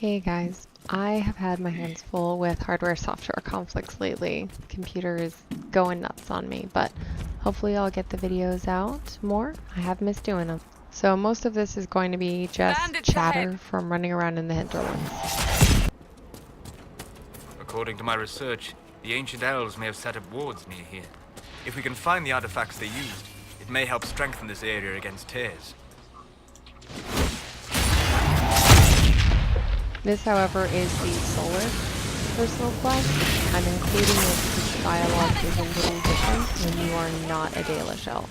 Hey guys, I have had my hands full with hardware-software conflicts lately. Computer is going nuts on me, but hopefully I'll get the videos out more. I have missed doing them. So most of this is going to be just Bandits chatter ahead. from running around in the Hinterlands. According to my research, the ancient elves may have set up wards near here. If we can find the artifacts they used, it may help strengthen this area against tears. This, however, is the Solar personal quest. I'm including it because dialogue is a little different when you are not a Dalish elf.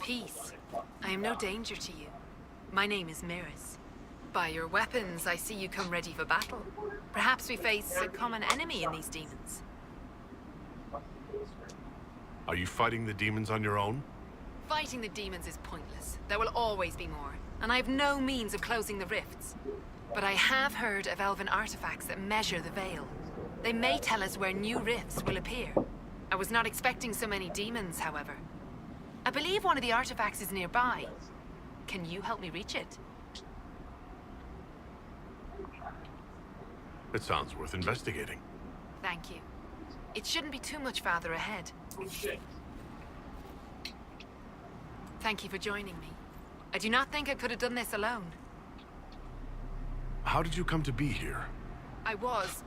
Peace. I am no danger to you. My name is Miris. By your weapons, I see you come ready for battle. Perhaps we face a common enemy in these demons. Are you fighting the demons on your own? Fighting the demons is pointless. There will always be more, and I have no means of closing the rifts. But I have heard of elven artifacts that measure the veil. They may tell us where new rifts will appear. I was not expecting so many demons, however. I believe one of the artifacts is nearby. Can you help me reach it? It sounds worth investigating. Thank you. It shouldn't be too much farther ahead. Thank you for joining me. I do not think I could have done this alone. How did you come to be here? I was,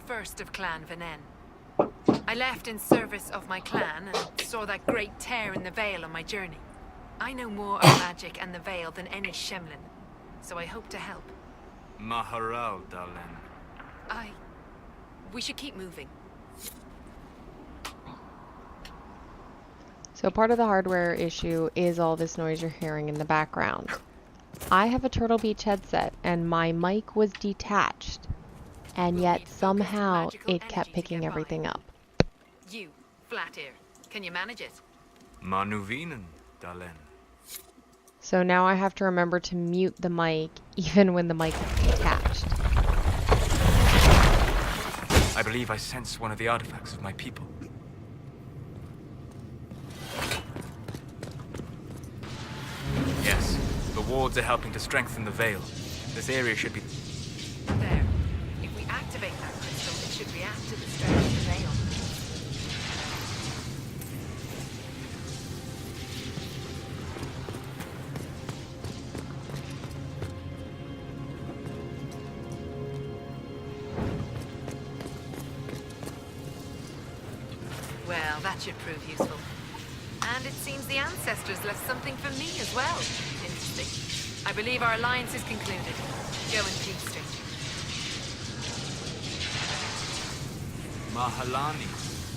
first of Clan Venen. I left in service of my clan and saw that great tear in the Veil on my journey. I know more of magic and the Veil than any Shemlin, so I hope to help. Maharal, Dalen. We should keep moving. So part of the hardware issue is all this noise you're hearing in the background. I have a Turtle Beach headset and my mic was detached, and yet somehow it kept picking everything up. You, Flat Ear, can you manage it? Manuvinen, Dalen. So now I have to remember to mute the mic even when the mic is detached. I believe I sense one of the artifacts of my people. Yes, the wards are helping to strengthen the veil. This area should be... There. If we activate that crystal, it should react to the strength of the veil. Well, that should prove useful. And it seems the ancestors left something for me as well. Interesting. I believe our alliance is concluded. Go in peace, stranger. Mahalani,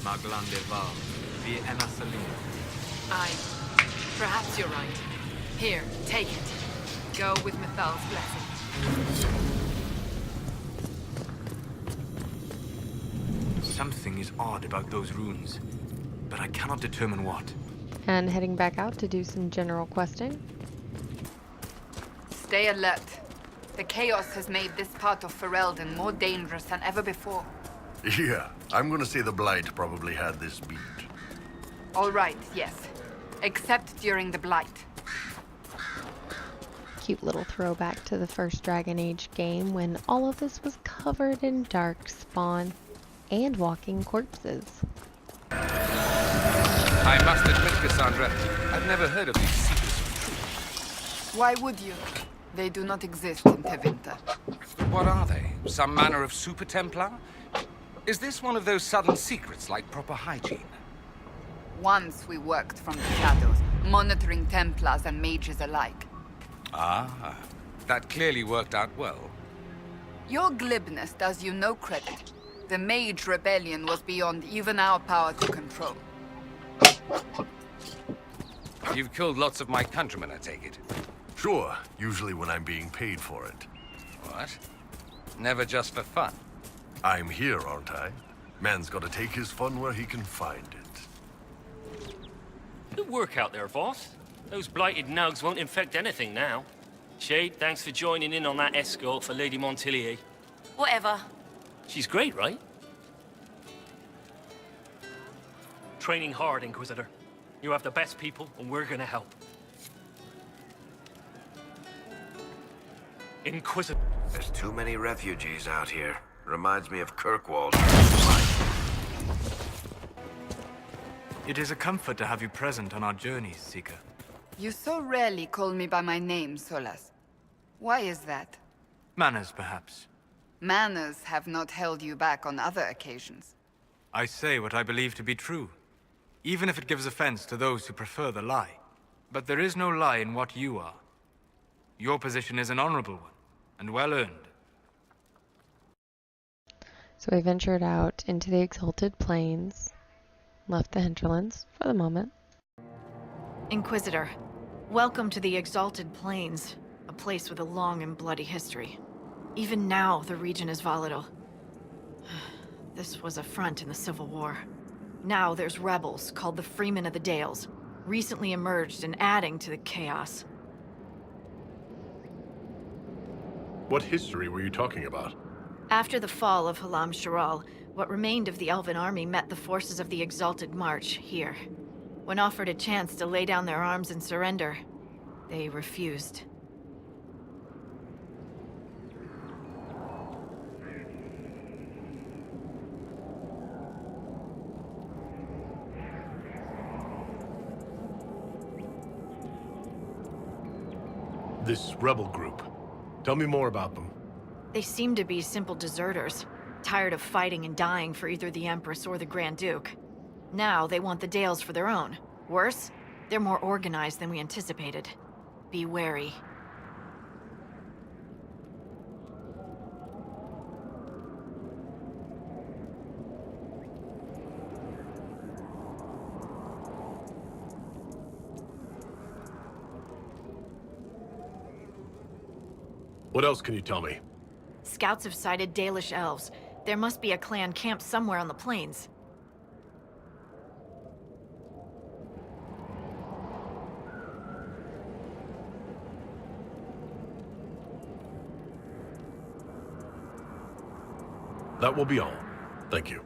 Maglandeval, via Enasalia. Perhaps you're right. Here, take it. Go with Mithal's blessing. Something is odd about those runes, but I cannot determine what. And heading back out to do some general questing. Stay alert. The chaos has made this part of Ferelden more dangerous than ever before. Yeah, I'm gonna say the Blight probably had this beat. All right, yes. Except during the Blight. Cute little throwback to the first Dragon Age game when all of this was covered in dark spawn and walking corpses. I must admit, Cassandra, I've never heard of these secrets. Why would you? They do not exist in Tevinter. What are they? Some manner of super Templar? Is this one of those sudden secrets like proper hygiene? Once we worked from the shadows, monitoring Templars and mages alike. Ah, that clearly worked out well. Your glibness does you no credit. The Mage Rebellion was beyond even our power to control. You've killed lots of my countrymen, I take it. Sure, usually when I'm being paid for it. What? Never just for fun? I'm here, aren't I? Man's gotta take his fun where he can find it. Good work out there, boss. Those blighted nugs won't infect anything now. Shade, thanks for joining in on that escort for Lady Montilier. Whatever. She's great, right? Training hard, Inquisitor. You have the best people, and we're gonna help. Inquisitor. There's too many refugees out here. Reminds me of Kirkwall. It is a comfort to have you present on our journeys, Seeker. You so rarely call me by my name, Solas. Why is that? Manners, perhaps. Manners have not held you back on other occasions. I say what I believe to be true, even if it gives offense to those who prefer the lie. But there is no lie in what you are. Your position is an honorable one, and well earned. So we ventured out into the Exalted Plains, left the Hinterlands for the moment. Inquisitor, welcome to the Exalted Plains, a place with a long and bloody history. Even now, the region is volatile. This was a front in the Civil War. Now there's rebels called the Freemen of the Dales, recently emerged and adding to the chaos. What history were you talking about? After the fall of Halam Sharal, what remained of the Elven army met the forces of the Exalted March here. When offered a chance to lay down their arms and surrender, they refused. This rebel group. Tell me more about them. They seem to be simple deserters, tired of fighting and dying for either the Empress or the Grand Duke. Now they want the Dales for their own. Worse, they're more organized than we anticipated. Be wary. What else can you tell me? Scouts have sighted Dalish elves. There must be a clan camped somewhere on the plains. That will be all. Thank you.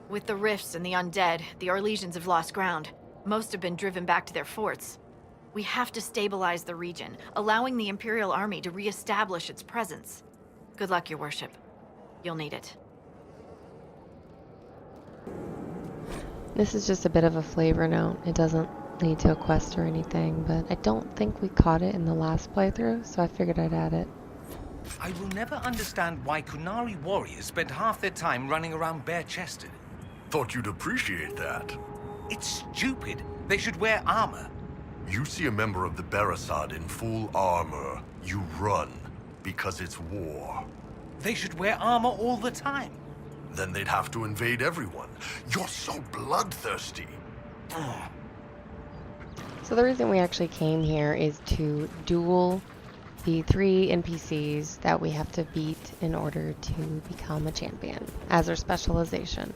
With the rifts and the undead, the Orlesians have lost ground. Most have been driven back to their forts. We have to stabilize the region, allowing the Imperial Army to re-establish its presence. Good luck, Your Worship. You'll need it. This is just a bit of a flavor note. It doesn't lead to a quest or anything, but I don't think we caught it in the last playthrough, so I figured I'd add it. I will never understand why Qunari warriors spend half their time running around bare-chested. Thought you'd appreciate that. It's stupid. They should wear armor. You see a member of the Barasad in full armor, you run, because it's war. They should wear armor all the time. Then they'd have to invade everyone. You're so bloodthirsty. So the reason we actually came here is to duel the 3 NPCs that we have to beat in order to become a champion as our specialization.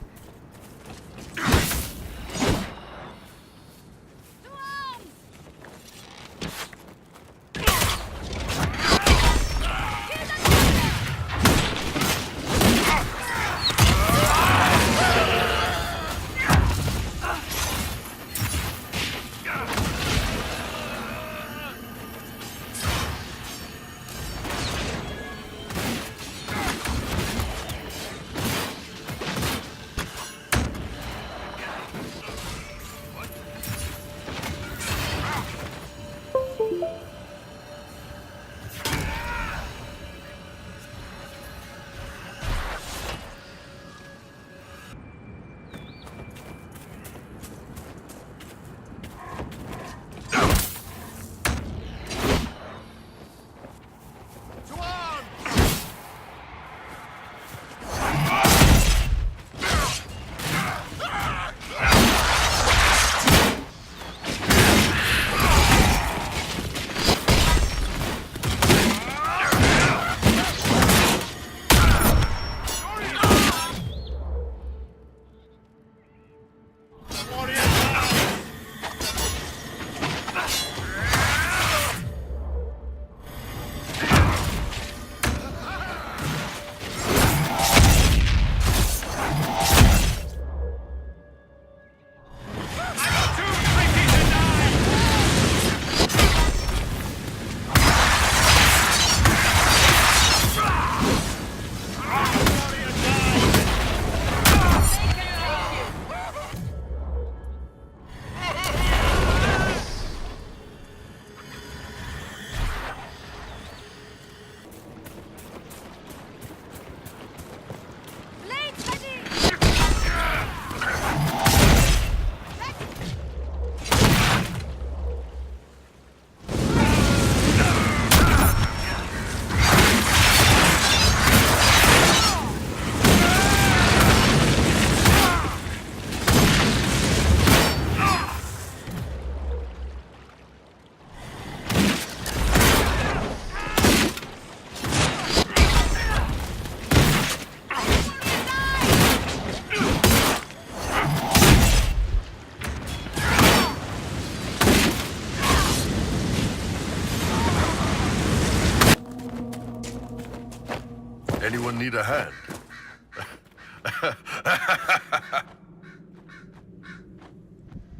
Anyone need a hand?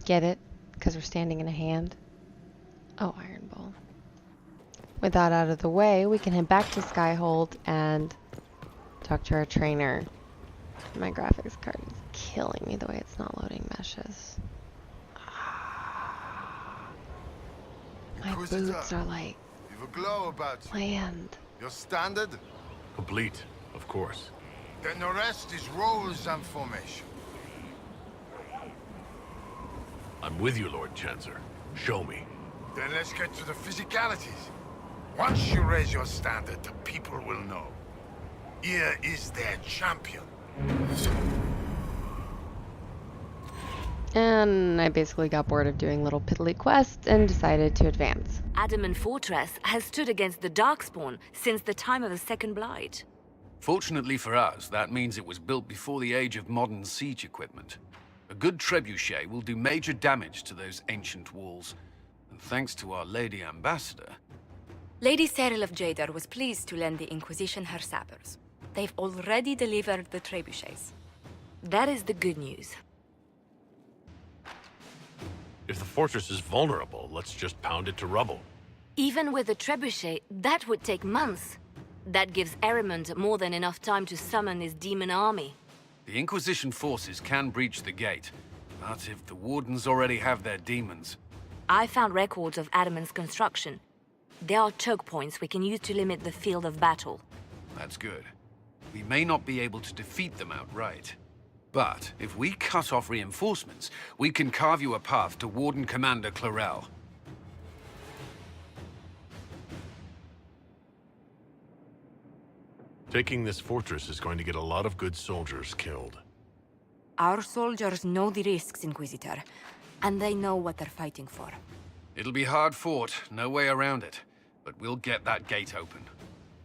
Get it? Because we're standing in a hand. Oh, Iron Ball. With that out of the way, we can head back to Skyhold and talk to our trainer. My graphics card is killing me the way it's not loading meshes. My boots are like You've a glow about you. bland. Your standard? Complete, of course. Then the rest is roles and formation. I'm with you, Lord Chancellor. Show me. Then let's get to the physicalities. Once you raise your standard, the people will know. Here is their champion. And I basically got bored of doing little piddly quests and decided to advance. Adamant Fortress has stood against the Darkspawn since the time of the Second Blight. Fortunately for us, that means it was built before the age of modern siege equipment. A good trebuchet will do major damage to those ancient walls. And thanks to our Lady Ambassador... Lady Cyril of Jadar was pleased to lend the Inquisition her sappers. They've already delivered the trebuchets. That is the good news. If the fortress is vulnerable, let's just pound it to rubble. Even with a trebuchet, that would take months. That gives Erimond more than enough time to summon his demon army. The Inquisition forces can breach the gate, but if the Wardens already have their demons... I found records of Adamant's construction. There are choke points we can use to limit the field of battle. That's good. We may not be able to defeat them outright. But if we cut off reinforcements, we can carve you a path to Warden Commander Clarel. Taking this fortress is going to get a lot of good soldiers killed. Our soldiers know the risks, Inquisitor, and they know what they're fighting for. It'll be hard fought, no way around it. But we'll get that gate open.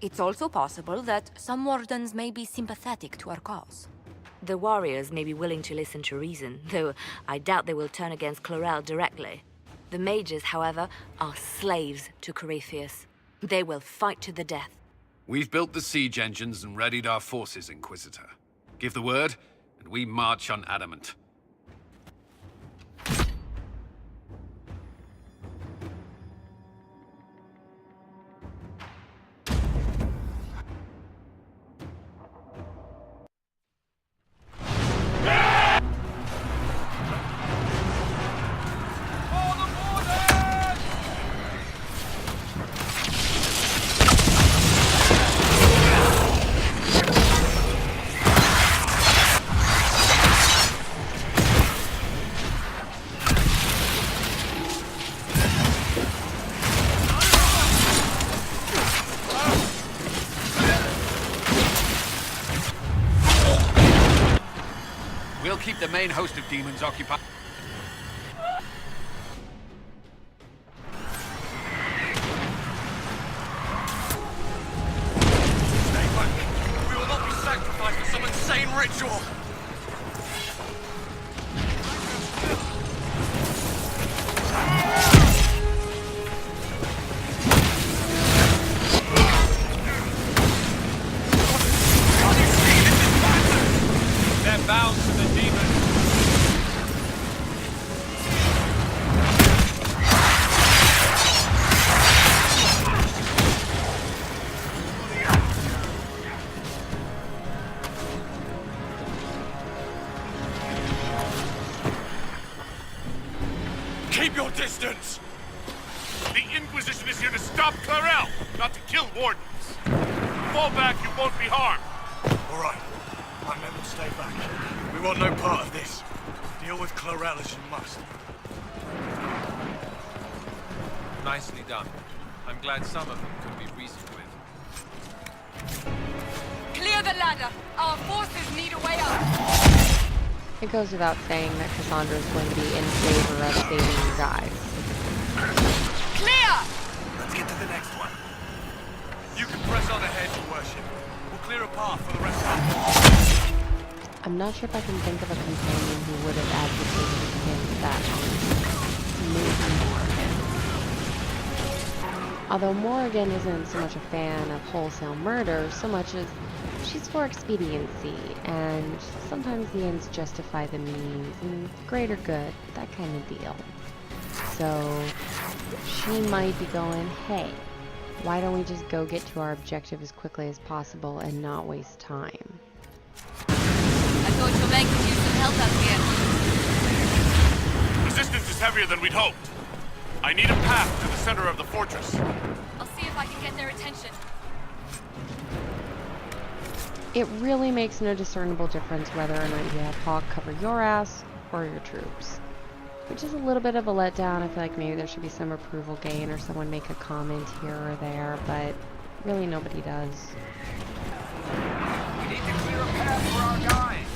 It's also possible that some Wardens may be sympathetic to our cause. The warriors may be willing to listen to reason, though I doubt they will turn against Clarel directly. The mages, however, are slaves to Corypheus. They will fight to the death. We've built the siege engines and readied our forces, Inquisitor. Give the word, and we march on Adamant. We'll keep the main host of demons occupied. Stay back. We will not be sacrificed for some insane ritual. They're bound to the demon. Keep your distance! The Inquisition is here to stop Clarel, not to kill Wardens. Fall back, you won't be harmed. All right. My men will stay back. We want no part of this. Deal with Clarel as you must. Nicely done. I'm glad some of them could be reasoned with. Clear the ladder. Our forces need a way up. It goes without saying that Cassandra is going to be in favor of saving you guys. Clear! Let's get to the next one. You can press on ahead, Your Worship. We'll clear a path for the rest of our forces. I'm not sure if I can think of a companion who would have advocated against that. Maybe Morgan. Although Morgan isn't so much a fan of wholesale murder, so much as she's for expediency, and sometimes the ends justify the means, and greater good, that kind of deal. So, she might be going, hey, why don't we just go get to our objective as quickly as possible and not waste time? I thought your men could use some help out here. Resistance is heavier than we'd hoped. I need a path to the center of the fortress. I'll see if I can get their attention. It really makes no discernible difference whether or not you have Hawk cover your ass or your troops. Which is a little bit of a letdown. I feel like maybe there should be some approval gain or someone make a comment here or there, but really nobody does. We need to clear a path for our guys.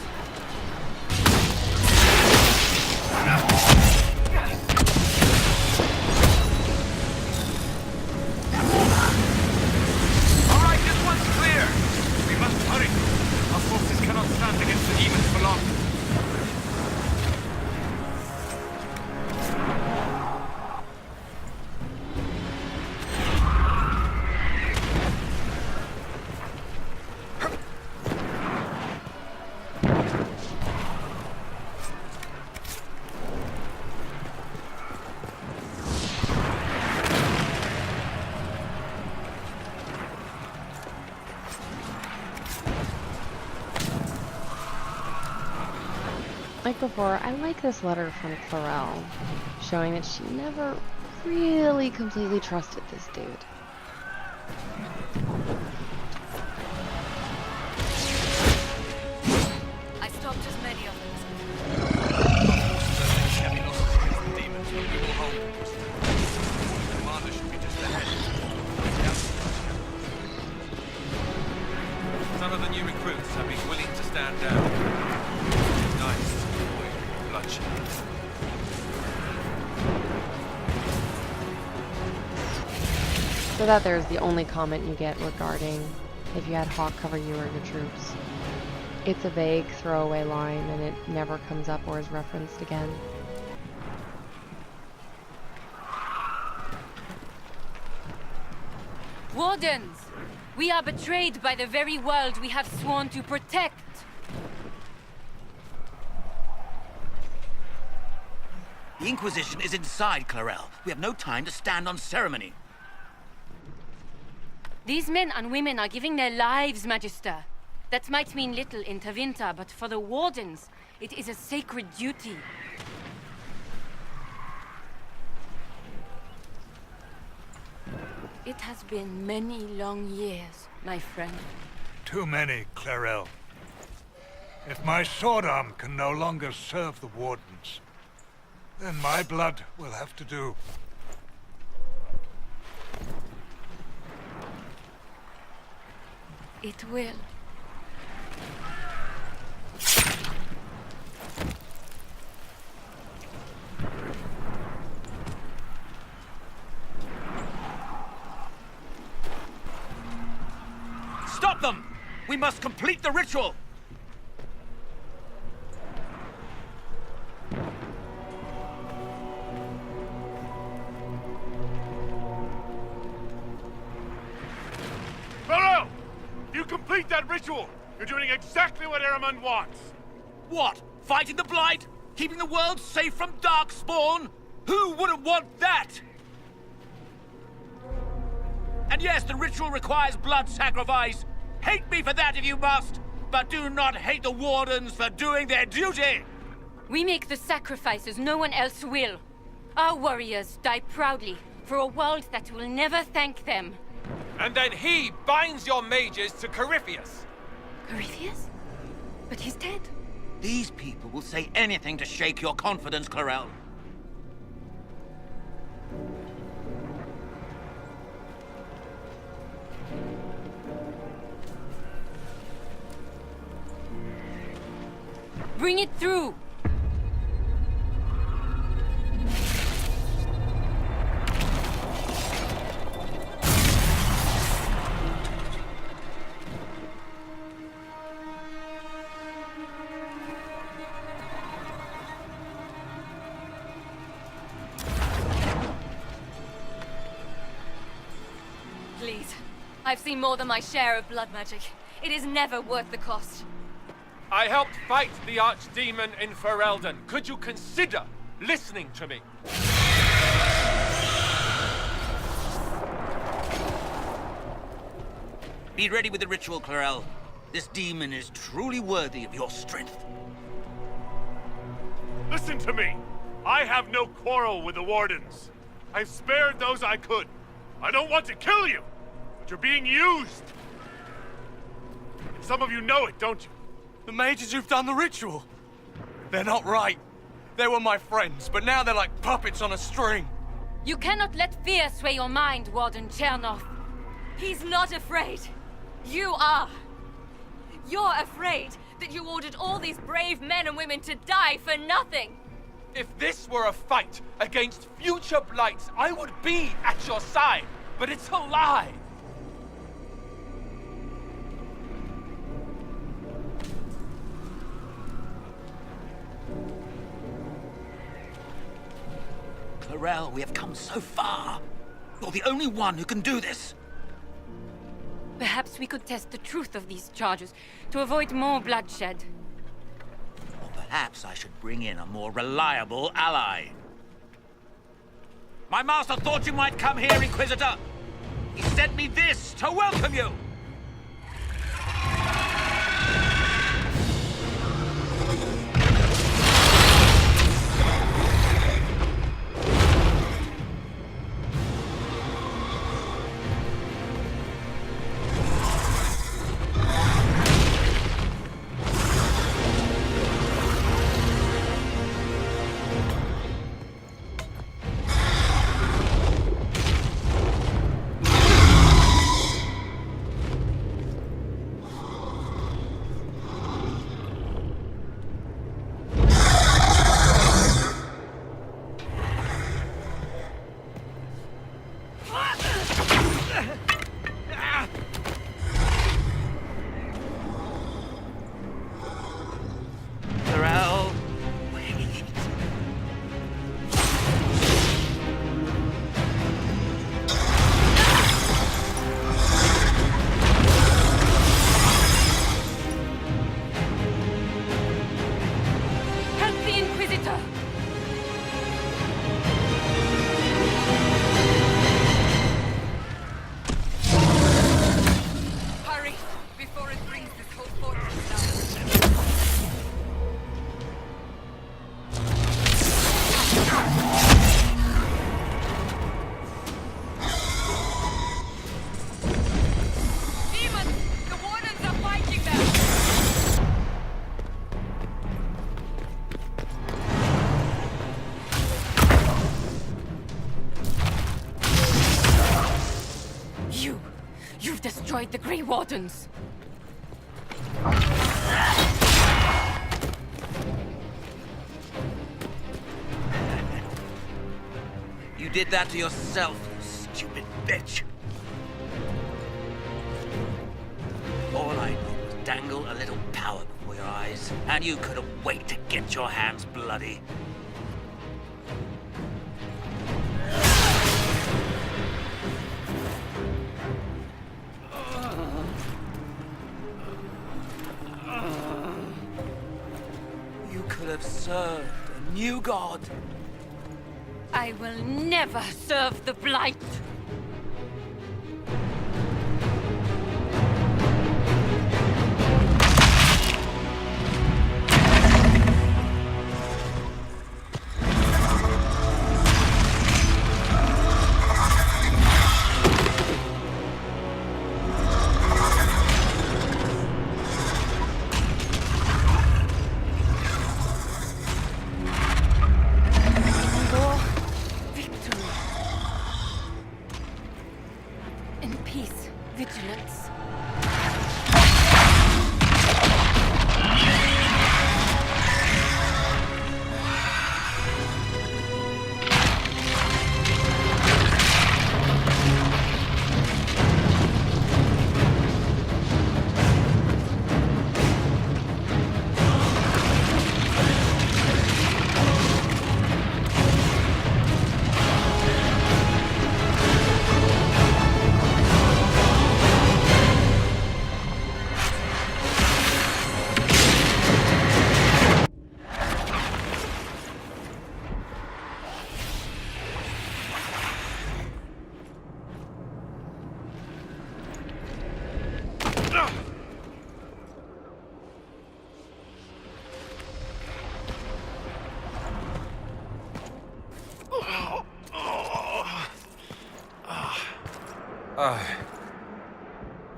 All right, this one's clear. We must hurry. Our forces cannot stand against the demons for long. Like before, I like this letter from Clarel, showing that she never really completely trusted this dude. I stopped as many of them. Heavy losses against the demons, but we will hold them. The commander should be just ahead. Some of the new recruits have been willing to stand down. Nice to avoid bloodshed. So that there's the only comment you get regarding if you had Hawk cover you or your troops. It's a vague throwaway line and it never comes up or is referenced again. Wardens! We are betrayed by the very world we have sworn to protect. The Inquisition is inside Clarel. We have no time to stand on ceremony. These men and women are giving their lives, Magister. That might mean little in Tevinter, but for the Wardens, it is a sacred duty. It has been many long years, my friend. Too many, Clarel. If my sword arm can no longer serve the Wardens, then my blood will have to do. It will. Stop them! We must complete the ritual! Farrell! You complete that ritual! You're doing exactly what Eramund wants! What? Fighting the Blight? Keeping the world safe from Darkspawn? Who wouldn't want that? And yes, the ritual requires blood sacrifice. Hate me for that if you must, but do not hate the Wardens for doing their duty! We make the sacrifices no one else will. Our warriors die proudly for a world that will never thank them. And then he binds your mages to Corypheus. Corypheus? But he's dead. These people will say anything to shake your confidence, Clarel. Bring it through! Please. I've seen more than my share of blood magic. It is never worth the cost. I helped fight the archdemon in Ferelden. Could you consider listening to me? Be ready with the ritual, Clarel. This demon is truly worthy of your strength. Listen to me. I have no quarrel with the Wardens. I've spared those I could. I don't want to kill you, but you're being used. And some of you know it, don't you? The mages who've done the ritual. They're not right. They were my friends, but now they're like puppets on a string. You cannot let fear sway your mind, Warden Chernov. He's not afraid. You are. You're afraid that you ordered all these brave men and women to die for nothing. If this were a fight against future blights, I would be at your side. But it's a lie. Clarel, we have come so far. You're the only one who can do this. Perhaps we could test the truth of these charges to avoid more bloodshed. Or perhaps I should bring in a more reliable ally. My master thought you might come here, Inquisitor. He sent me this to welcome you. Destroyed the Grey Wardens. You did that to yourself, you stupid bitch. All I did was dangle a little power before your eyes, and you couldn't wait to get your hands bloody. Have served a new god. I will never serve the Blight.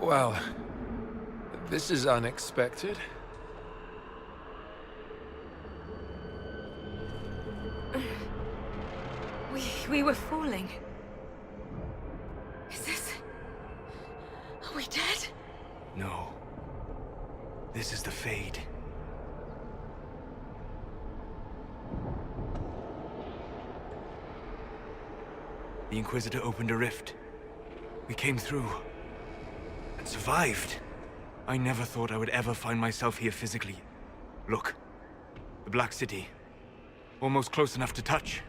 Well, this is unexpected. We were falling. Is this... Are we dead? No. This is the Fade. The Inquisitor opened a rift. We came through. And survived. I never thought I would ever find myself here physically. Look. The Black City. Almost close enough to touch.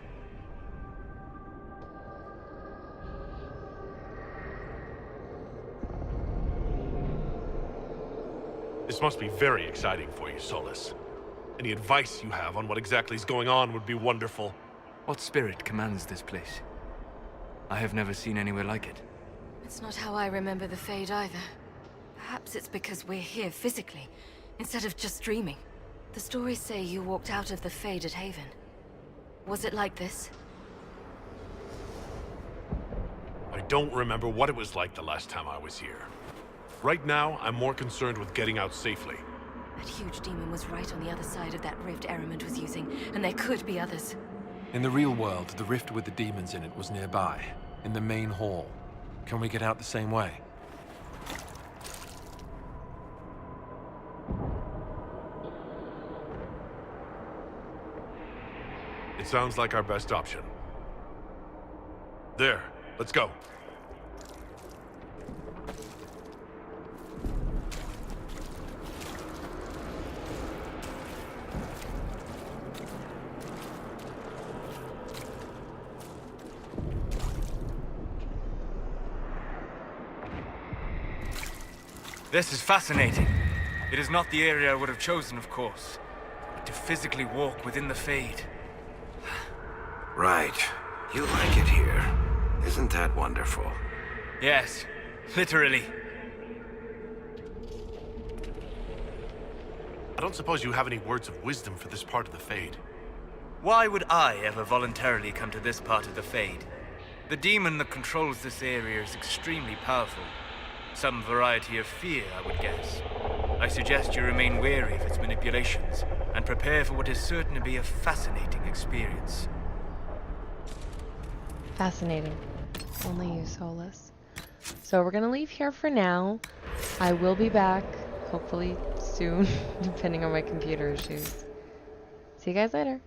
This must be very exciting for you, Solus. Any advice you have on what exactly is going on would be wonderful. What spirit commands this place? I have never seen anywhere like it. It's not how I remember the Fade either. Perhaps it's because we're here physically, instead of just dreaming. The stories say you walked out of the Fade at Haven. Was it like this? I don't remember what it was like the last time I was here. Right now, I'm more concerned with getting out safely. That huge demon was right on the other side of that rift Ehrman was using, and there could be others. In the real world, the rift with the demons in it was nearby, in the main hall. Can we get out the same way? It sounds like our best option. There, let's go. This is fascinating. It is not the area I would have chosen, of course. But to physically walk within the Fade. Right. You like it here. Isn't that wonderful? Yes, literally. I don't suppose you have any words of wisdom for this part of the Fade. Why would I ever voluntarily come to this part of the Fade? The demon that controls this area is extremely powerful. Some variety of fear, I would guess. I suggest you remain wary of its manipulations, and prepare for what is certain to be a fascinating experience. Fascinating. Only you, Solus. So we're gonna leave here for now. I will be back, hopefully soon, depending on my computer issues. See you guys later.